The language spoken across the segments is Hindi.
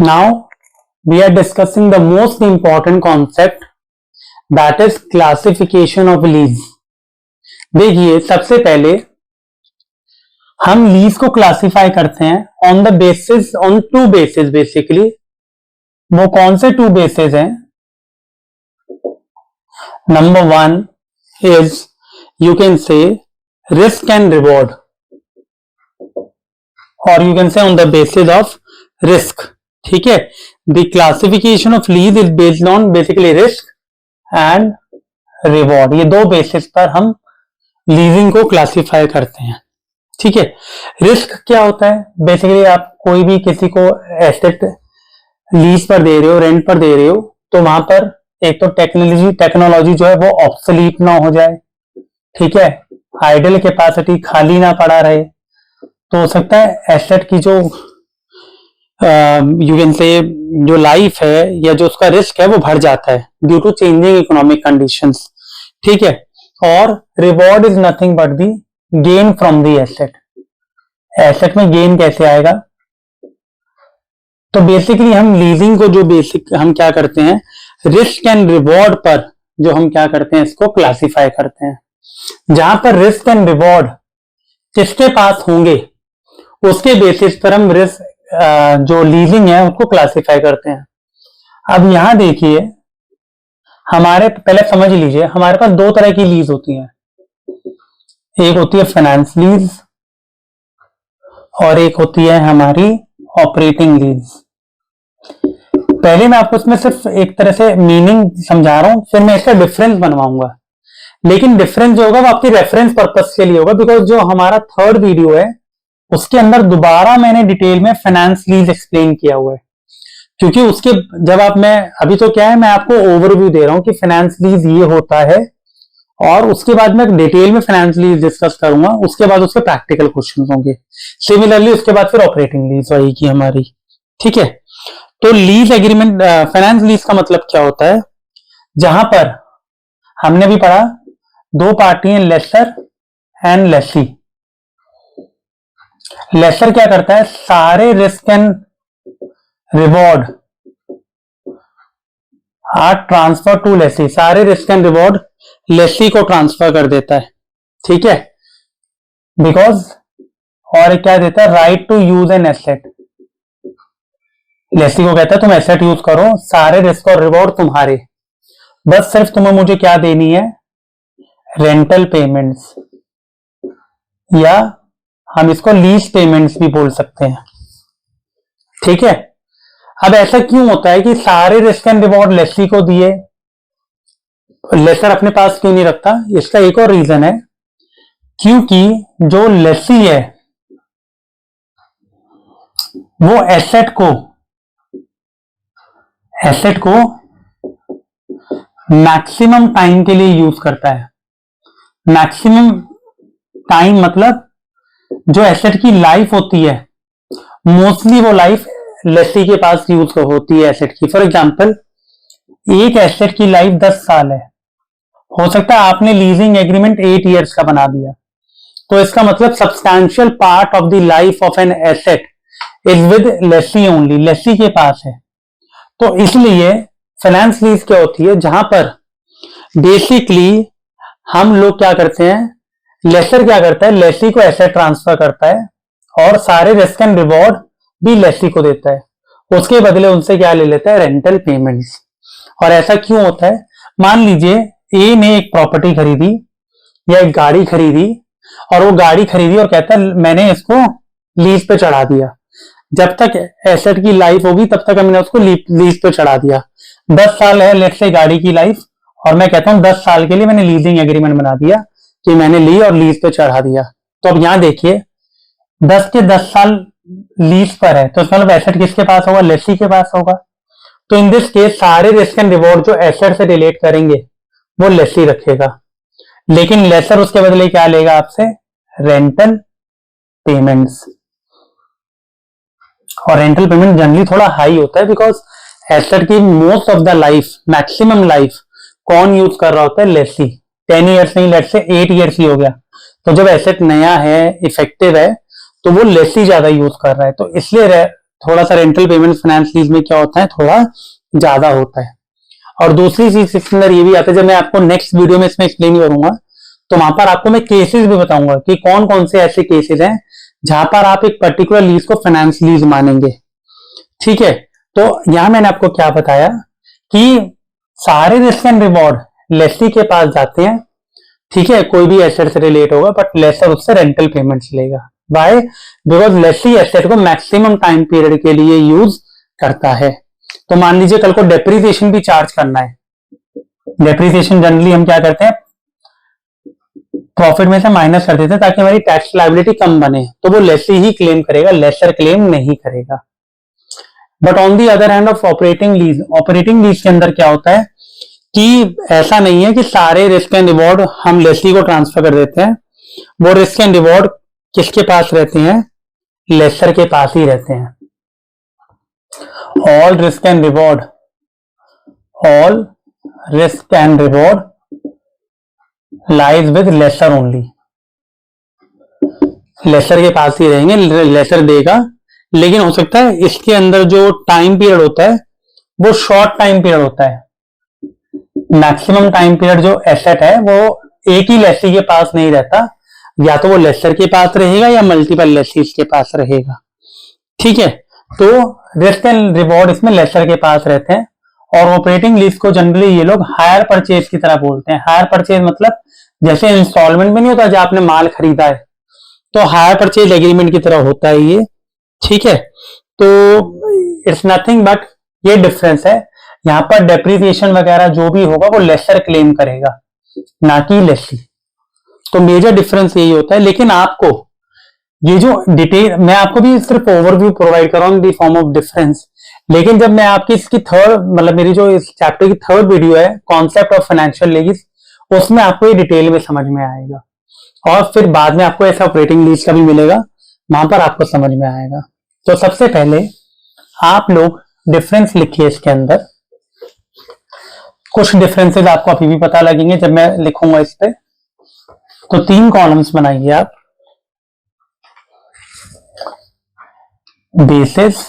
Now we are discussing the most important concept, that is classification of lease. देखिए, सबसे पहले हम लीज को क्लासिफाई करते हैं on the basis, on two basis basically. वो कौन से टू बेसिस हैं? Number one is, you can say risk and reward, और you can say on the basis of risk. ठीक है, the classification of lease is based on basically risk and reward. ये दो बेसिस पर हम लीजिंग को क्लासिफाई करते हैं. ठीक है, रिस्क क्या होता है? बेसिकली आप कोई भी किसी को एसेट लीज पर दे रहे हो, रेंट पर दे रहे हो, तो वहां पर एक तो टेक्नोलॉजी जो है वो ऑब्सोलीट ना हो जाए. ठीक है, आइडल कैपेसिटी खाली ना पड़ा रहे. तो हो सकता है एसेट की जो यू कैन से जो लाइफ है या जो उसका रिस्क है वो बढ़ जाता है due to changing economic conditions. ठीक है, और reward is nothing but the gain from the asset. Asset में गेन कैसे आएगा? तो बेसिकली हम लीजिंग को जो बेसिक हम क्या करते हैं, रिस्क एंड रिवॉर्ड पर जो हम क्या करते हैं, इसको क्लासिफाई करते हैं. जहां पर रिस्क एंड रिवॉर्ड किसके पास होंगे उसके बेसिस पर हम रिस्क जो लीजिंग है उसको क्लासिफाई करते हैं. अब यहां देखिए, हमारे पहले समझ लीजिए, हमारे पास दो तरह की लीज होती है. एक होती है फाइनेंस लीज और एक होती है हमारी ऑपरेटिंग लीज. पहले मैं आपको इसमें सिर्फ एक तरह से मीनिंग समझा रहा हूं, फिर मैं इसका डिफरेंस बनवाऊंगा. लेकिन डिफरेंस जो होगा वो आपकी रेफरेंस पर्पस के लिए होगा, बिकॉज जो हमारा थर्ड वीडियो है उसके अंदर दोबारा मैंने डिटेल में फाइनेंस लीज एक्सप्लेन किया हुआ है. क्योंकि उसके जब आप, मैं अभी तो क्या है, मैं आपको ओवरव्यू दे रहा हूं कि फाइनेंस लीज ये होता है, और उसके बाद मैं डिटेल में फाइनेंस लीज डिस्कस करूंगा. उसके बाद उसके प्रैक्टिकल क्वेश्चंस होंगे. सिमिलरली उसके बाद फिर ऑपरेटिंग लीज आएगी हमारी. ठीक है, तो लीज एग्रीमेंट, फाइनेंस लीज का मतलब क्या होता है? जहां पर हमने भी पढ़ा, दो पार्टी हैं, लेसर एंड लेसी. लेसर क्या करता है, सारे risk and reward are transfer to lessee. सारे रिस्क एंड रिवॉर्ड लेसी को ट्रांसफर कर देता है. ठीक है, बिकॉज, और क्या देता है, right to use an asset. Lessee को कहता है तुम एसेट यूज करो, सारे रिस्क और रिवॉर्ड तुम्हारे, बस सिर्फ तुम्हें मुझे क्या देनी है, रेंटल पेमेंट्स, या हम इसको लीज पेमेंट्स भी बोल सकते हैं. ठीक है, अब ऐसा क्यों होता है कि सारे रिस्क एंड रिवॉर्ड लेसी को दिए, लेसर अपने पास क्यों नहीं रखता? इसका एक और रीजन है, क्योंकि जो लेसी है वो एसेट को मैक्सिमम टाइम के लिए यूज करता है. मैक्सिमम टाइम मतलब जो एसेट की लाइफ होती है, मोस्टली वो लाइफ लेसी के पास यूज होती है एसेट की. फॉर एग्जांपल, एक एसेट की लाइफ 10 साल है. हो सकता है आपने लीजिंग एग्रीमेंट 8 इयर्स का बना दिया, तो इसका मतलब substantial part of the life of an asset is with lessee only, lessee के पास है. तो इसलिए फाइनेंस लीज क्या होती है, जहां पर बेसिकली हम लोग क्या करते हैं, लेसर क्या करता है, लेसी को एसेट ट्रांसफर करता है और सारे रिस्क एंड रिवॉर्ड भी लेसी को देता है. उसके बदले उनसे क्या ले लेता है, रेंटल पेमेंट्स. और ऐसा क्यों होता है? मान लीजिए ए ने एक प्रॉपर्टी खरीदी या एक गाड़ी खरीदी, और वो गाड़ी खरीदी और कहता है मैंने इसको लीज पे चढ़ा दिया. जब तक एसेट की लाइफ होगी तब तक हमने उसको लीज पे चढ़ा दिया. 10 साल है लेट्स से गाड़ी की लाइफ, और मैं कहता हूं 10 साल के लिए मैंने लीजिंग एग्रीमेंट बना दिया कि मैंने ली और लीज पे चढ़ा दिया. तो अब यहां देखिए, 10 के 10 साल लीज पर है, तो इसका मतलब एसेट किसके पास होगा, लेसी के पास होगा. तो इन दिस केस सारे रिस्क एंड रिवॉर्ड जो एसेट से रिलेट करेंगे वो लेसी रखेगा, लेकिन लेसर उसके बदले क्या लेगा आपसे, रेंटल पेमेंट्स. और रेंटल पेमेंट जनरली थोड़ा हाई होता है, बिकॉज एसेट की most of the life, maximum life कौन यूज कर रहा होता है, लेसी. 10 ईयर्स नहीं, लेट्स से 8 ईयर्स ही हो गया. तो जब एसेट नया है, इफेक्टिव है, तो वो लेसी ज्यादा यूज कर रहा है. तो इसलिए थोड़ा सा रेंटल पेमेंट फाइनेंस लीज में क्या होता है, थोड़ा ज्यादा होता है। और दूसरी चीज इसके अंदर ये भी आता है, जब मैं आपको नेक्स्ट वीडियो में इसमें एक्सप्लेन करूंगा तो वहां पर आपको मैं केसेस भी बताऊंगा कि कौन कौन से ऐसे केसेस हैं जहां पर आप एक पर्टिकुलर लीज को फाइनेंस लीज मानेंगे। ठीक है, तो यहां मैंने आपको क्या बताया कि सारे रिस्क एंड रिवॉर्ड लेसी के पास जाते हैं। ठीक है, कोई भी एसेट से रिलेट होगा बट लेसर उससे रेंटल पेमेंट्स लेगा। वाई? बिकॉज लेसी एसेट को मैक्सिमम टाइम पीरियड के लिए यूज करता है। तो मान लीजिए कल को डेप्रिसिएशन भी चार्ज करना है। डेप्रिसिएशन जनरली हम क्या करते हैं, प्रॉफिट में से माइनस कर देते हैं ताकि हमारी टैक्स लायबिलिटी कम बने, तो वो लेसी ही क्लेम करेगा, लेसर क्लेम नहीं करेगा। But on the other hand of operating lease के अंदर क्या होता है कि ऐसा नहीं है कि सारे रिस्क एंड रिवॉर्ड हम लेसी को ट्रांसफर कर देते हैं। वो रिस्क एंड रिवॉर्ड किसके पास रहते हैं, लेसर के पास ही रहते हैं। All risk and reward lies with lessor only. Lessor के पास ही रहेंगे, लेसर देगा। लेकिन हो सकता है इसके अंदर जो टाइम पीरियड होता है वो शॉर्ट टाइम पीरियड होता है। मैक्सिमम टाइम पीरियड जो एसेट है वो एक ही लेसी के पास नहीं रहता, या तो वो लेसर के पास रहेगा या मल्टीपल लेसीज के पास रहेगा। ठीक है, तो रिस्क एंड रिवॉर्ड इसमें लेसर के पास रहते हैं। और ऑपरेटिंग लीज को जनरली ये लोग हायर परचेज की तरह बोलते हैं। हायर परचेज मतलब जैसे इंस्टॉलमेंट में नहीं होता, जब आपने माल खरीदा है तो हायर परचेज एग्रीमेंट की तरह होता है ये। ठीक है, तो इट्स नथिंग बट ये डिफरेंस है, यहां पर डेप्रिसिएशन वगैरह जो भी होगा वो लेसर क्लेम करेगा, ना कि लेसी। तो मेजर डिफरेंस यही होता है। लेकिन आपको ये जो डिटेल मैं आपको भी सिर्फ ओवरव्यू प्रोवाइड कर रहा हूं इन दी फॉर्म ऑफ डिफरेंस, लेकिन जब मैं आपकी इसकी थर्ड मतलब मेरी जो इस चैप्टर की थर्ड वीडियो है कॉन्सेप्ट ऑफ फाइनेंशियल लीज, उसमें आपको ये डिटेल में समझ में आएगा। और फिर बाद में आपको ऐसा ऑपरेटिंग लीज का भी मिलेगा, वहां पर आपको समझ में आएगा। तो सबसे पहले आप लोग डिफरेंस लिखिए इसके अंदर। कुछ डिफरेंसेस आपको अभी भी पता लगेंगे जब मैं लिखूंगा इस पे। तो 3 कॉलम्स बनाइए आप। Basis,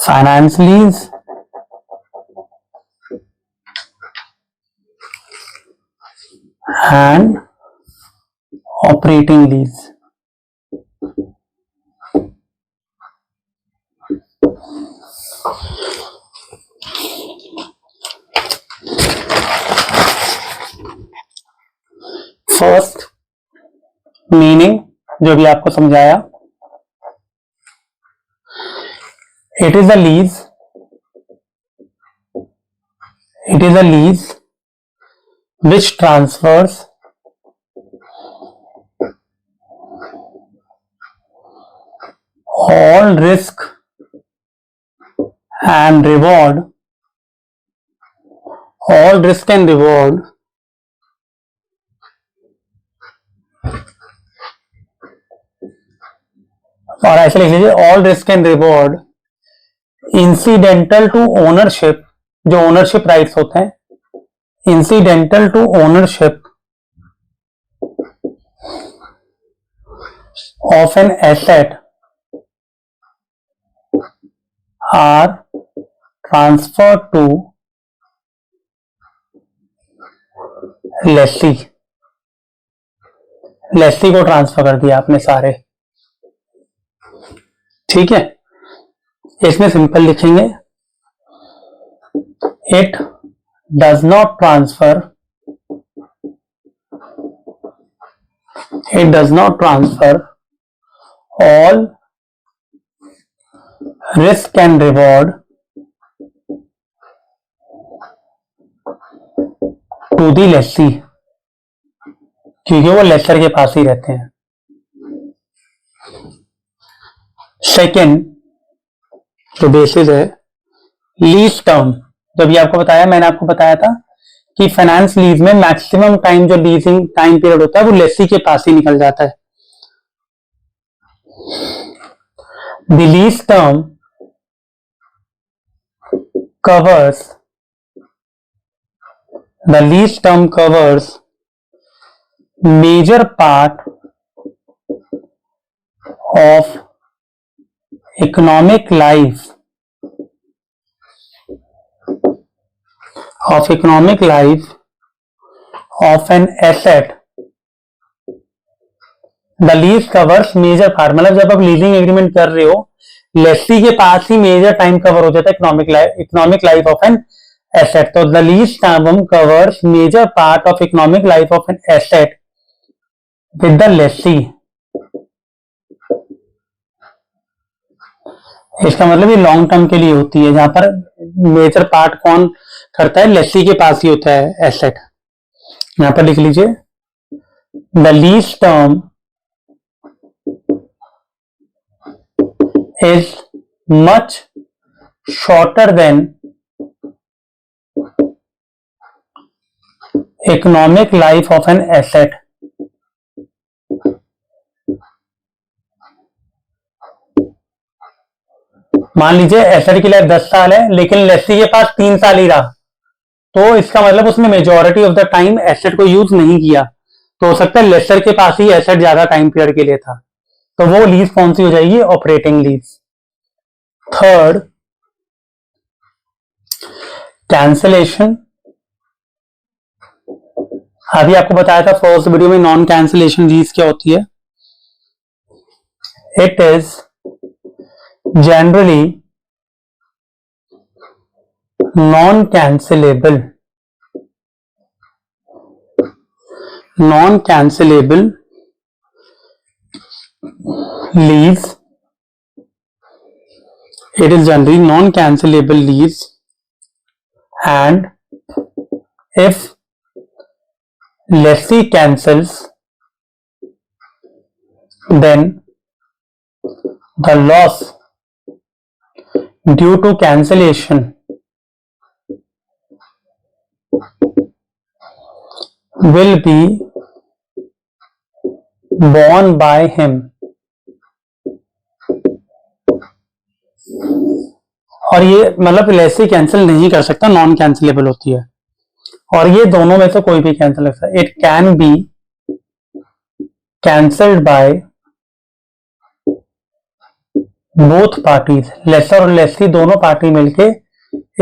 finance lease, and operating lease. First meaning जो भी आपको समझाया, it is a lease which transfers all risk and reward और ऐसे लिख लीजिए all risk and reward incidental to ownership, जो ओनरशिप राइट्स होते हैं, incidental to ownership of an asset are transfer to lessee. Lessee को ट्रांसफर कर दिया आपने सारे। ठीक है, इसमें सिंपल लिखेंगे, it does not transfer all risk and reward to the lessee, क्योंकि वो लेसर के पास ही रहते हैं। सेकेंड जो बेसिस है, लीज टर्म। जब ये आपको बताया, मैंने आपको बताया था कि फाइनेंस लीज में मैक्सिमम टाइम जो लीजिंग टाइम पीरियड होता है वो लेसी के पास ही निकल जाता है। The lease term covers major part of economic life of economic life of an asset, the lease covers major part। मतलब जब आप लीजिंग एग्रीमेंट कर रहे हो, लेसी के पास ही मेजर टाइम कवर हो जाता है economic life of an asset. तो the lease term covers major part of economic life of an asset with the lessee. इसका मतलब ये लॉन्ग टर्म के लिए होती है, जहां पर मेजर पार्ट कौन करता है, लेसी के पास ही होता है एसेट। यहां पर लिख लीजिए the lease term is much shorter than economic life of an asset. मान लीजिए एसेट की लाइफ 10 साल है, लेकिन लेसी के पास 3 साल ही रहा, तो इसका मतलब उसने majority of the time asset को यूज नहीं किया। तो हो सकता है लेसर के पास ही एसेट ज्यादा टाइम पीरियड के लिए था, तो वो लीज कौन सी हो जाएगी, ऑपरेटिंग लीज। Third, cancellation. अभी आपको बताया था फर्स्ट वीडियो में नॉन कैंसलेशन लीज क्या होती है। It is generally non-cancelable lease। it is generally non-cancelable lease, and if lessee cancels, then the loss due to cancellation will be borne by him। और ये मतलब लेसी कैंसिल नहीं कर सकता, नॉन कैंसिलेबल होती है। और ये दोनों में से कोई भी कैंसिल कर सकता है। It can be cancelled by both parties. Lessor और लेसी दोनों पार्टी मिलके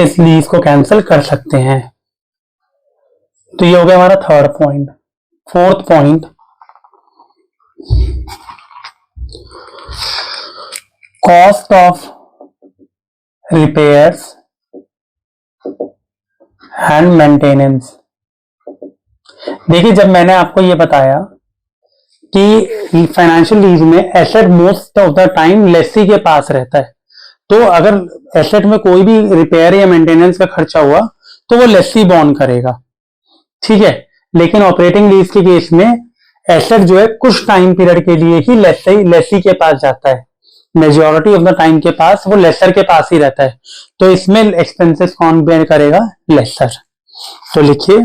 इस लीज को कैंसिल कर सकते हैं। तो ये हो गया हमारा third point. Fourth point, cost of repairs and maintenance. देखिए, जब मैंने आपको ये बताया कि फाइनेंशियल लीज में asset most of the time lessee के पास रहता है, तो अगर एसेट में कोई भी रिपेयर या मेंटेनेंस का खर्चा हुआ तो वो लेसी बॉर्न करेगा, ठीक है। लेकिन ऑपरेटिंग लीज के केस में एसेट जो है कुछ टाइम पीरियड के लिए ही लेसी के पास जाता है, मेजॉरिटी ऑफ द टाइम के पास वो लेसर के पास ही रहता है। तो इसमें एक्सपेंसेस कौन बेयर करेगा, लेसर। तो लिखिए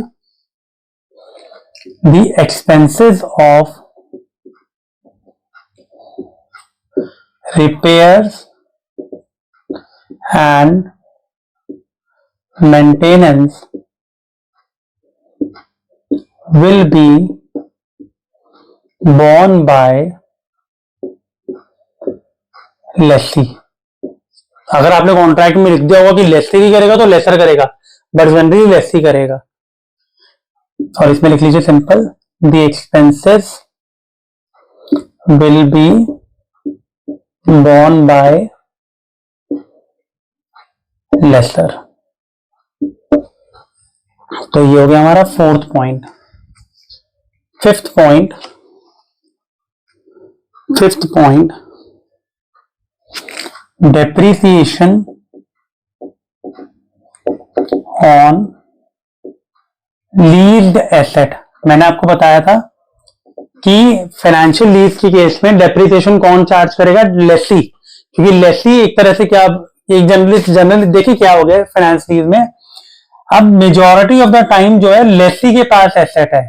the expenses of repairs and maintenance will be borne by lessee। अगर आपने कॉन्ट्रैक्ट में लिख दिया होगा कि लेसी ही करेगा तो लेसर करेगा, बट जनरली लेसी करेगा। और इसमें लिख लीजिए simple, the expenses will be borne by lessor. तो ये हो गया हमारा fourth point. Fifth point, depreciation on leased asset. मैंने आपको बताया था कि फाइनेंशियल लीज के केस में डेप्रिसिएशन कौन चार्ज करेगा, लेसी। क्योंकि लेसी एक तरह से क्या, एक जनरली देखिए क्या हो गया फाइनेंस लीज में, अब मेजॉरिटी ऑफ द टाइम जो है लेसी के पास एसेट है,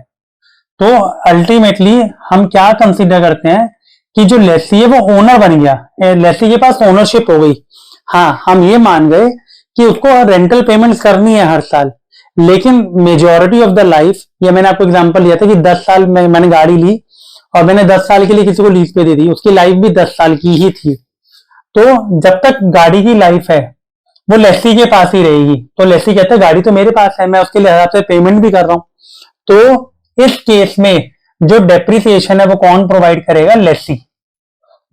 तो अल्टीमेटली हम क्या कंसीडर करते हैं कि जो लेसी है वो ओनर बन गया, लेसी के पास ओनरशिप हो गई। हाँ, हम ये मान गए कि उसको रेंटल पेमेंट्स करनी है हर साल, लेकिन मेजोरिटी ऑफ द लाइफ, ये मैंने आपको एग्जांपल दिया था कि 10 साल में मैंने गाड़ी ली और मैंने 10 साल के लिए किसी को लीज पे दे दी, उसकी लाइफ भी 10 साल की ही थी। तो जब तक गाड़ी की लाइफ है वो लेसी के पास ही रहेगी। तो लेसी कहता है गाड़ी तो मेरे पास है, मैं उसके हिसाब से पेमेंट भी कर रहा हूं। तो इस केस में जो डेप्रिसिएशन है वो कौन प्रोवाइड करेगा? लेसी।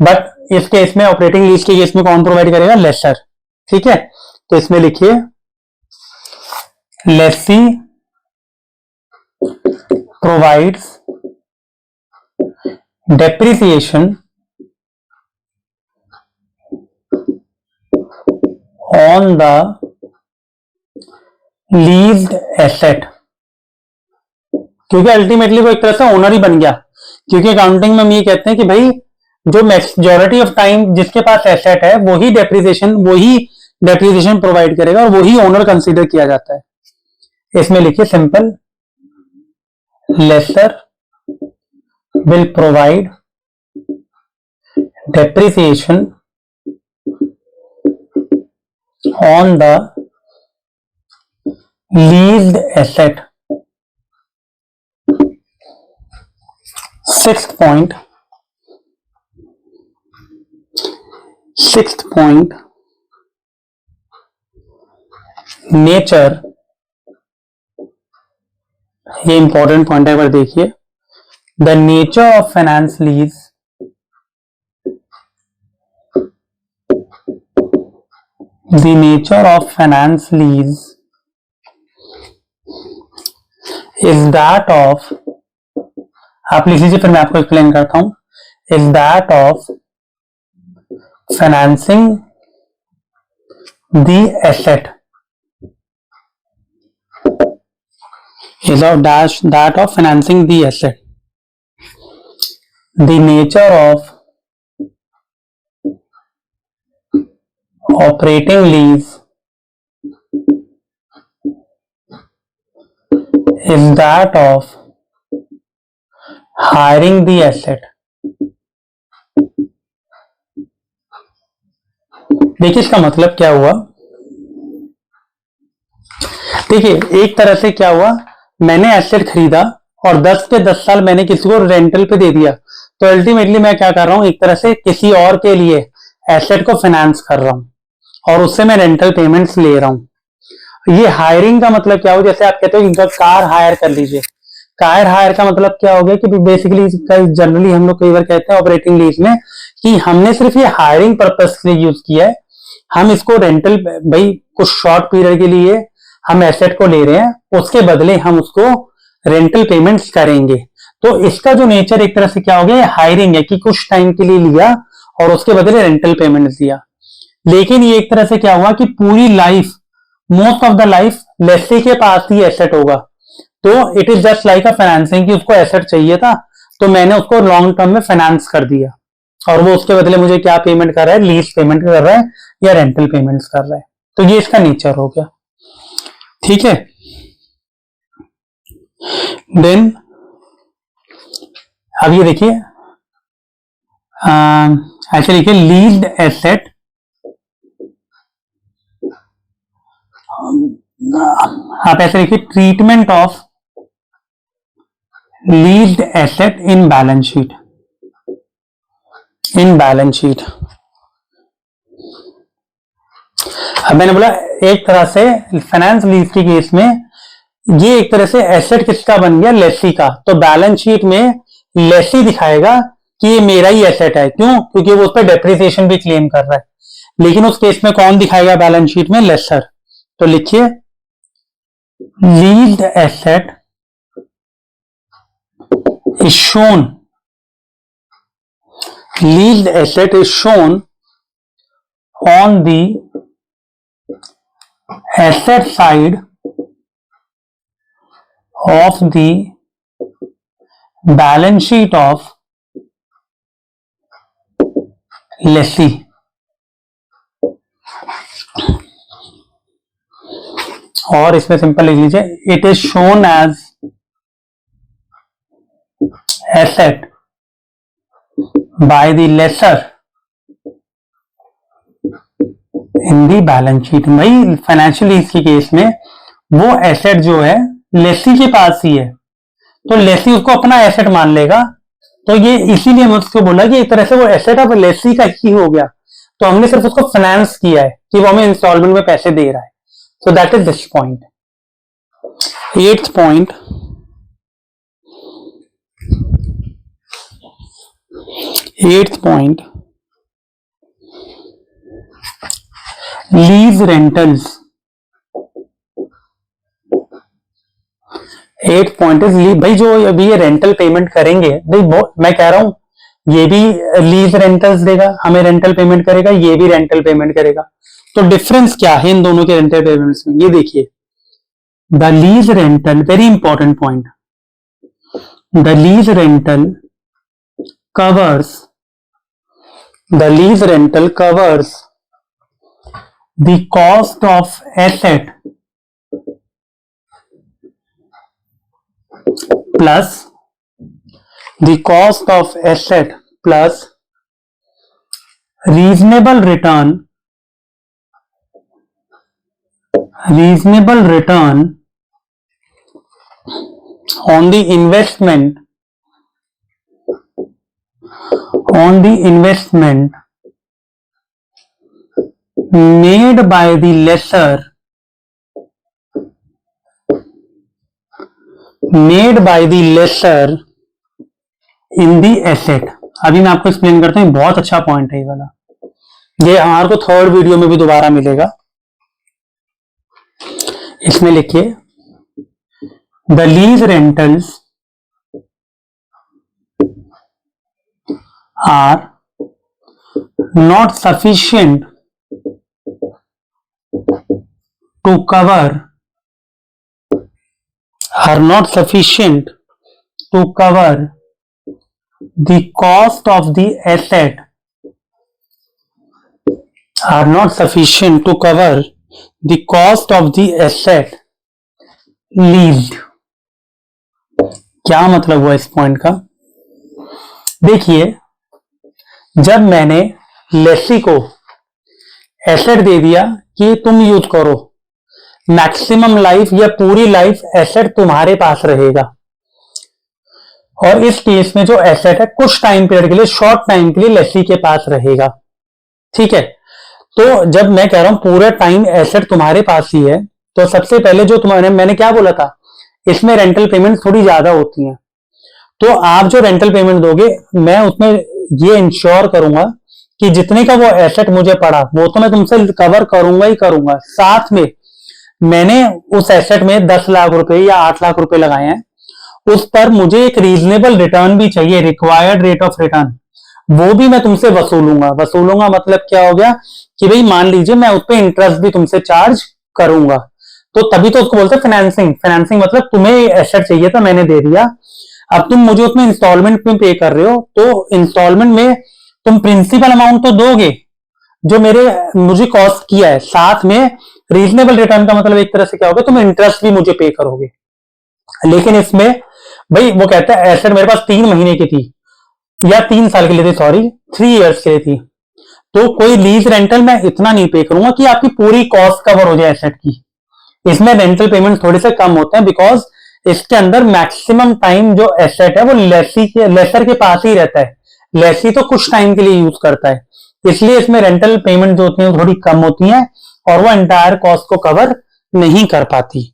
बट इस केस में, ऑपरेटिंग लीज के केस में कौन प्रोवाइड करेगा? लेसर। ठीक है, तो इसमें लिखिए lessee provides depreciation on the leased asset, क्योंकि अल्टीमेटली वो एक तरह से ओनर ही बन गया। क्योंकि अकाउंटिंग में हम ये कहते हैं कि भाई जो मेजोरिटी ऑफ टाइम जिसके पास एसेट है वही डेप्रिसिएशन प्रोवाइड करेगा और वही ओनर कंसीडर किया जाता है। इसमें लिखिए simple, laser will provide depreciation on the leased asset. Sixth point, nature, ये इंपॉर्टेंट पॉइंट है, एक बार देखिए। The nature of finance lease is that of, आप लिख लीजिए फिर मैं आपको एक्सप्लेन करता हूं। Is that of financing the asset, is of that of financing the asset. The nature of operating lease is that of hiring the asset. देखिए इसका मतलब क्या हुआ। देखिए एक तरह से क्या हुआ, मैंने एसेट खरीदा और 10 के 10 साल मैंने किसी को रेंटल पे दे दिया। तो अल्टीमेटली मैं क्या कर रहा हूं, एक तरह से किसी और के लिए एसेट को फाइनेंस कर रहा हूं और उससे मैं रेंटल पेमेंट्स ले रहा हूं। ये हायरिंग का मतलब क्या हो, जैसे आप कहते हो कि कार हायर कर लीजिए। कार हायर का मतलब क्या हो गया कि बेसिकली जनरली हम लोग कई बार कहते हैं ऑपरेटिंग लीज में कि हमने सिर्फ ये हायरिंग पर्पज से यूज किया है, हम इसको रेंटल, भाई कुछ शॉर्ट पीरियड के लिए हम एसेट को ले रहे हैं, उसके बदले हम उसको रेंटल पेमेंट्स करेंगे। तो इसका जो नेचर एक तरह से क्या हो गया, हायरिंग है कि कुछ टाइम के लिए लिया और उसके बदले रेंटल पेमेंट्स दिया। लेकिन ये एक तरह से क्या हुआ कि पूरी life, most of the life lessee के पास ही एसेट होगा। तो it is just like a financing कि उसको एसेट चाहिए था तो मैंने उसको लॉन्ग टर्म में फाइनेंस कर दिया और वो उसके बदले मुझे क्या पेमेंट कर रहा है, लीज पेमेंट कर रहा है या रेंटल पेमेंट्स कर रहा है। तो ये इसका नेचर हो गया। ठीक है, देन अब ये देखिए, ऐसे लिखिए लीज्ड एसेट, आप ऐसे लिखिए treatment of leased asset in balance sheet. अब मैंने बोला एक तरह से फाइनेंस लीज के केस में ये एक तरह से एसेट किसका बन गया, लेसी का। तो बैलेंस शीट में लेसी दिखाएगा कि ये मेरा ही एसेट है। क्यों? क्योंकि वो उस पर डेप्रिसिएशन भी क्लेम कर रहा है। लेकिन उस केस में कौन दिखाएगा बैलेंस शीट में? लेसर। तो लिखिए leased asset is shown, leased asset is shown on the asset side of the balance sheet of lessee। और इसमें सिंपल लिख लीजिए it is shown as asset by the lessor in the balance sheet. भाई फाइनेंशियल लीज के केस में वो एसेट जो है लेसी के पास ही है, तो लेसी उसको अपना एसेट मान लेगा। तो ये इसीलिए मैं उसको बोला कि एक तरह से वो एसेट अब लेसी का ही हो गया, तो हमने सिर्फ उसको फाइनेंस किया है कि वो हमें इंस्टॉलमेंट में पैसे दे रहा है। So that is this point. 8th point, lease rentals. 8th point is lease. भाई जो अभी ये रेंटल पेमेंट करेंगे, भाई मैं कह रहा हूं ये भी लीज रेंटल्स देगा, हमें रेंटल पेमेंट करेगा, ये भी रेंटल पेमेंट करेगा। तो डिफरेंस क्या है इन दोनों के रेंटल पेमेंट्स में, ये देखिए। The lease rental, very important point, the lease rental covers the cost of asset plus reasonable return on the investment made by the lessor in the asset। अभी मैं आपको एक्सप्लेन करता हूं, बहुत अच्छा पॉइंट है ये वाला, ये हमारे को थर्ड वीडियो में भी दोबारा मिलेगा। इसमें लिखिए, the lease rentals are not sufficient to cover the cost of the asset leased। क्या मतलब हुआ इस पॉइंट का? देखिए, जब मैंने लेसी को एसेट दे दिया कि तुम यूज करो, मैक्सिमम लाइफ या पूरी लाइफ एसेट तुम्हारे पास रहेगा, और इस केस में जो एसेट है कुछ टाइम पीरियड के लिए, शॉर्ट टाइम के लिए लेसी के पास रहेगा, ठीक है। तो जब मैं कह रहा हूं पूरा टाइम एसेट तुम्हारे पास ही है, तो सबसे पहले जो मैंने क्या बोला था, इसमें रेंटल पेमेंट थोड़ी ज्यादा होती है। तो आप जो रेंटल पेमेंट दोगे, मैं उसमें ये इंश्योर करूंगा कि जितने का वो एसेट मुझे पड़ा वो तो मैं तुमसे कवर करूंगा ही करूंगा, साथ में मैंने उस एसेट में 10 लाख रुपए या 8 लाख रुपए लगाए हैं, उस पर मुझे एक रीजनेबल रिटर्न भी चाहिए, रिक्वायर्ड रेट ऑफ रिटर्न, वो भी मैं तुमसे वसूलूंगा मतलब क्या हो गया कि भाई मान लीजिए मैं उस पर इंटरेस्ट भी तुमसे चार्ज करूंगा, तो तभी तो उसको बोलते हैं फाइनेंसिंग मतलब तुम्हें एसेट चाहिए था, मैंने दे दिया, अब तुम मुझे उसमें इंस्टॉलमेंट में पे कर रहे हो, तो इंस्टॉलमेंट में तुम प्रिंसिपल अमाउंट तो दोगे जो मुझे कॉस्ट किया है, साथ में रीजनेबल रिटर्न का मतलब एक तरह से क्या होगा, तुम इंटरेस्ट भी मुझे पे करोगे। लेकिन इसमें भाई वो कहता है एसेट मेरे पास 3 महीने की थी या 3 साल के लिए थी, सॉरी 3 इयर्स के लिए थी, तो कोई लीज रेंटल मैं इतना नहीं पे करूंगा कि आपकी पूरी कॉस्ट कवर हो जाए एसेट की। इसमें रेंटल पेमेंट थोड़े से कम होते हैं, बिकॉज इसके अंदर मैक्सिमम टाइम जो एसेट है वो लेसर के पास ही रहता है, लेसी तो कुछ टाइम के लिए यूज करता है, इसलिए इसमें रेंटल पेमेंट जो होती है थोड़ी कम होती है और वो एंटायर कॉस्ट को कवर नहीं कर पाती।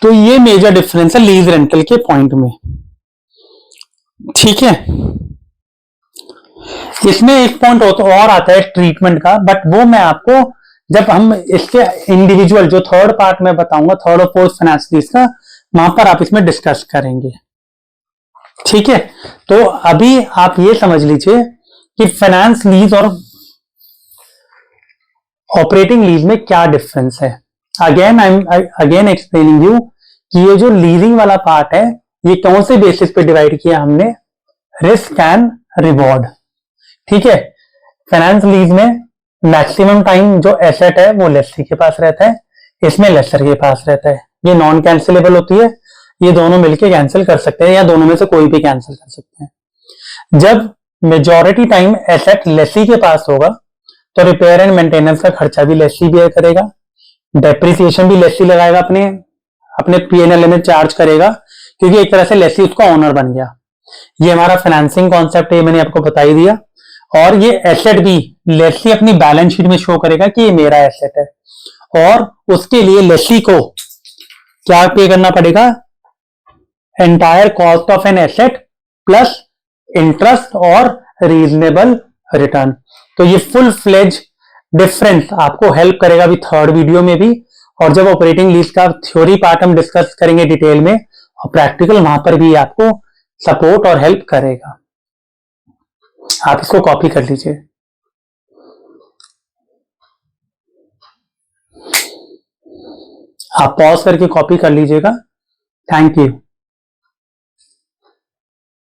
तो ये मेजर डिफरेंस है लीज रेंटल के पॉइंट में, ठीक है। इसमें एक पॉइंट और आता है ट्रीटमेंट का, बट वो मैं आपको जब हम इसके इंडिविजुअल जो थर्ड पार्ट में बताऊंगा, थर्ड और फोर्थ फाइनेंस लीज का, वहां पर आप इसमें डिस्कस करेंगे, ठीक है। तो अभी आप ये समझ लीजिए कि फाइनेंस लीज और ऑपरेटिंग लीज में क्या डिफरेंस है। Again I am explaining you कि ये जो लीजिंग वाला पार्ट है ये कौन से बेसिस पे डिवाइड किया हमने, रिस्क एंड रिवॉर्ड, ठीक है। फाइनेंस लीज में मैक्सिमम टाइम जो एसेट है वो लेसर के पास रहता है, इसमें लेसर के पास रहता है, ये नॉन कैंसिलेबल होती है, ये दोनों मिलके कैंसिल कर सकते हैं या दोनों में से कोई भी कैंसिल कर सकते हैं। जब मेजॉरिटी टाइम एसेट लेसी के पास होगा तो रिपेयर एंड मेंटेनेंस का खर्चा भी लेसी भी करेगा, डेप्रिसिएशन भी लेसी लगाएगा अपने अपने पीएनएल में चार्ज करेगा, क्योंकि एक तरह से लेस्ली उसका ओनर बन गया। ये हमारा फाइनेंसिंग कॉन्सेप्ट है, मैंने आपको बता ही दिया। और ये एसेट भी लेस्ली अपनी बैलेंस शीट में शो करेगा कि ये मेरा एसेट है, और उसके लिए लेस्ली को क्या पे करना पड़ेगा, entire cost of an asset plus interest और रीजनेबल रिटर्न। तो ये फुल फ्लेज डिफरेंस आपको हेल्प करेगा अभी थर्ड वीडियो में भी, और जब ऑपरेटिंग लीज का थ्योरी पार्ट हम डिस्कस करेंगे डिटेल में, और प्रैक्टिकल वहां पर भी आपको सपोर्ट और हेल्प करेगा। आप इसको कॉपी कर लीजिए। आप पॉज करके कॉपी कर लीजिएगा। Thank you.